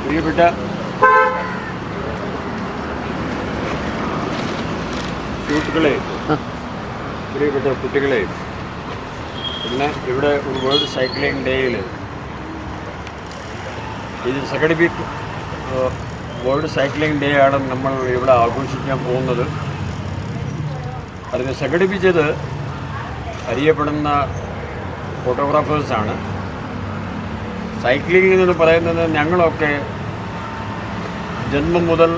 പ്രിയപ്പെട്ട സുഹൃത്തുക്കളെ, പ്രിയപ്പെട്ട കുട്ടികളെ, ഇന്ന് ഇവിടെ ഒരു വേൾഡ് സൈക്ലിംഗ് ഡേയിൽ ഇത് സംഘടിപ്പിക്കും വേൾഡ് സൈക്ലിംഗ് ഡേ ആണ് നമ്മൾ ഇവിടെ ആഘോഷിക്കാൻ പോകുന്നത്. അതിനെ സംഘടിപ്പിച്ചത് അറിയപ്പെടുന്ന ഫോട്ടോഗ്രാഫേഴ്സാണ്. സൈക്ലിംഗ് എന്ന് പറയുന്നത് ഞങ്ങളൊക്കെ ജന്മം മുതൽ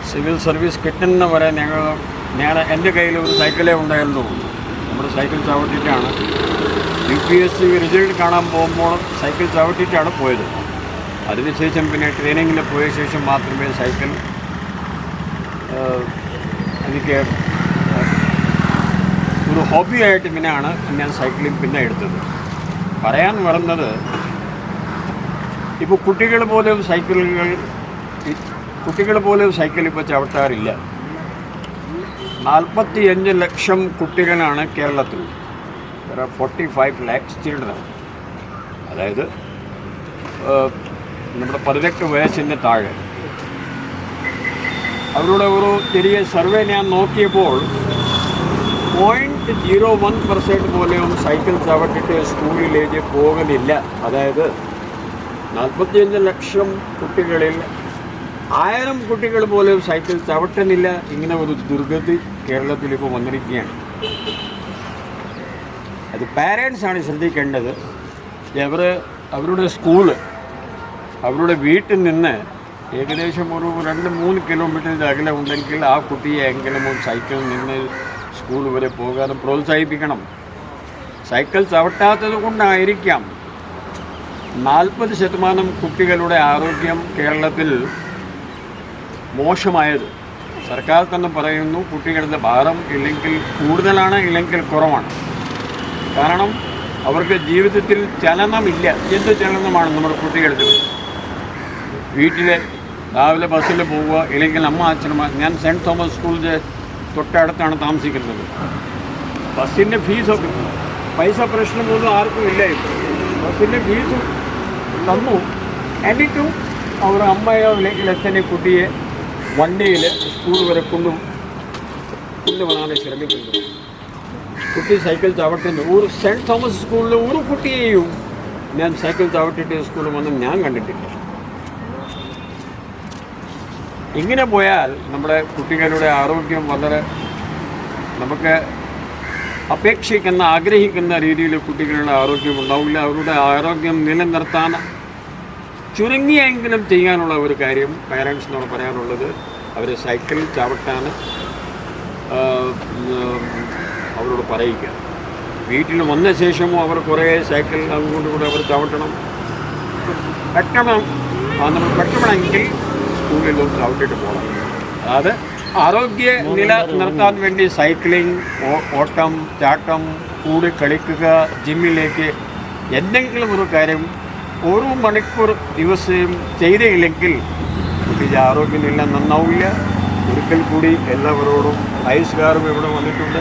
സിവിൽ സർവീസ് കിട്ടുന്ന വരെ എൻ്റെ കയ്യിൽ ഒരു സൈക്കിളേ ഉണ്ടായിരുന്നു. നമ്മൾ സൈക്കിൾ ചവിട്ടിയിട്ടാണ് UPSC റിസൾട്ട് കാണാൻ പോകുമ്പോൾ സൈക്കിൾ ചവിട്ടിയിട്ടാണ് പോയത്. അതിനുശേഷം പിന്നെ ട്രെയിനിങ്ങിൽ പോയ ശേഷം മാത്രമേ സൈക്കിൾ എനിക്ക് ഒരു ഹോബിയായിട്ട് പിന്നെയാണ് ഞാൻ സൈക്ലിംഗ് പിന്നെ എടുത്തത്. പറയാൻ വരുന്നത്, ഇപ്പോൾ കുട്ടികൾ പോലും സൈക്കിൾ ഇപ്പോൾ ചവിട്ടാറില്ല. 45 ലക്ഷം കുട്ടികളാണ് കേരളത്തിൽ. 45 lakhs ചിൽഡ്രൻ, അതായത് നമ്മുടെ 18 വയസ്സിന് താഴെ. അവരുടെ ഒരു ചെറിയ സർവേ ഞാൻ നോക്കിയപ്പോൾ 0.01% പോലെയും സൈക്കിൾ ചവിട്ടിട്ട് സ്കൂളിലേക്ക് പോകുന്നില്ല. അതായത് 45 ലക്ഷം കുട്ടികളിൽ 1000 കുട്ടികൾ പോലും സൈക്കിൾ ചവിട്ടുന്നില്ല. ഇങ്ങനെ ഒരു ദുർഗതി കേരളത്തിൽ ഇപ്പോൾ വന്നിരിക്കുകയാണ്. അത് പാരൻസാണ് ശ്രദ്ധിക്കേണ്ടത്. അവരുടെ സ്കൂള് അവരുടെ വീട്ടിൽ നിന്ന് ഏകദേശം ഒരു 2-3 കിലോമീറ്ററിൻ്റെ അകലെ ഉണ്ടെങ്കിൽ ആ കുട്ടിയെ എങ്കിലും സൈക്കിളിൽ നിന്ന് സ്കൂൾ വരെ പോകാനും പ്രോത്സാഹിപ്പിക്കണം. സൈക്കിൾ ചവിട്ടാത്തത് കൊണ്ടായിരിക്കാം 40% കുട്ടികളുടെ ആരോഗ്യം കേരളത്തിൽ മോശമായത്. സർക്കാർ തന്നെ പറയുന്നു കുട്ടികളുടെ ഭാരം ഇല്ലെങ്കിൽ കൂടുതലാണ്, ഇല്ലെങ്കിൽ കുറവാണ്. കാരണം അവർക്ക് ജീവിതത്തിൽ ചലനമില്ല. എന്ത് ചലനമാണ് നമ്മുടെ കുട്ടികൾക്ക്? വീട്ടിൽ രാവിലെ ബസ്സിൽ പോവുക, ഇല്ലെങ്കിൽ അച്ഛനമ്മ. ഞാൻ സെൻറ്റ് തോമസ് സ്കൂളിൻ്റെ തൊട്ടടുത്താണ് താമസിക്കുന്നത്. ബസ്സിൻ്റെ ഫീസൊക്കെ പൈസ പ്രശ്നമൊന്നും ആർക്കും ഇല്ലായിരുന്നു. ബസ്സിൻ്റെ ഫീസ് തന്നു. എന്നിട്ടും അവർ അമ്മയോ അല്ലെങ്കിൽ അച്ഛനെ കുട്ടിയെ വണ്ടിയിൽ സ്കൂൾ വരെ കൊണ്ടുവരാൻ ശ്രമിക്കുന്നത്. കുട്ടി സൈക്കിൾ ചവിട്ടുന്നു. ഒരു സെൻറ്റ് തോമസ് സ്കൂളിൽ ഒരു കുട്ടിയെയും ഞാൻ സൈക്കിൾ ചവിട്ടിട്ട് സ്കൂളിൽ വന്ന് ഞാൻ കണ്ടിട്ടില്ല. ഇങ്ങനെ പോയാൽ നമ്മുടെ കുട്ടികളുടെ ആരോഗ്യം വളരെ നമുക്ക് ആഗ്രഹിക്കുന്ന രീതിയിൽ കുട്ടികളുടെ ആരോഗ്യം ഉണ്ടാവില്ല. അവരുടെ ആരോഗ്യം നിലനിർത്താൻ ചുരുങ്ങിയെങ്കിലും ചെയ്യാനുള്ള ഒരു കാര്യം പാരൻസിനോട് പറയാനുള്ളത്, അവർ സൈക്കിൾ ചവിട്ടാൻ അവരോട് പറയിക്കുക. വീട്ടിൽ വന്ന ശേഷവും അവർ കുറേ സൈക്കിൾ അതുകൊണ്ടുകൂടെ അവർ ചവിട്ടണം. നമ്മൾ പറ്റണമെങ്കിൽ സ്കൂളിലും ചവിട്ടിട്ട് പോകണം. അതായത് ആരോഗ്യ നില നിർത്താൻ വേണ്ടി സൈക്ലിംഗ്, ഓട്ടം, ചാട്ടം, കൂടി കളിക്കുക, ജിമ്മിലേക്ക് എന്തെങ്കിലും ഒരു കാര്യം 1 മണിക്കൂർ ദിവസം ചെയ്തില്ലെങ്കിൽ കുട്ടിയുടെ ആരോഗ്യനില നന്നാവില്ല. ഒരിക്കൽ കൂടി എല്ലാവരോടും വയസ്സുകാരും ഇവിടെ വന്നിട്ടുണ്ട്.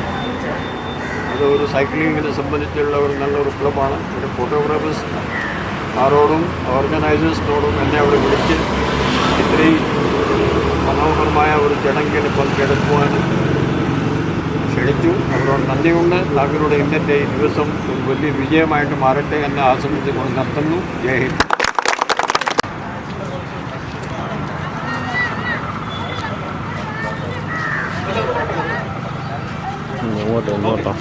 അത് ഒരു സൈക്ലിങ്ങിനെ സംബന്ധിച്ചുള്ള ഒരു നല്ലൊരു ക്ലബ്ബാണ്. ഇവിടെ ഫോട്ടോഗ്രാഫേഴ്സ് ആരോടും ഓർഗനൈസേഴ്സിനോടും എന്നെ അവിടെ വിളിച്ച് ഇത്രയും മനോഹരമായ ഒരു ചടങ്ങിൽ പങ്കെടുക്കുവാൻ ക്ഷണിച്ചു. അവരോട് നന്ദിയുണ്ട്. അവരുടെ ഇന്നത്തെ ദിവസം ഒരു വലിയ വിജയമായിട്ട് മാറട്ടെ എന്ന് ആശംസിച്ചുകൊണ്ട് നിർത്തുന്നു. ജയ് ഹിന്ദ്. ഇങ്ങോട്ടോ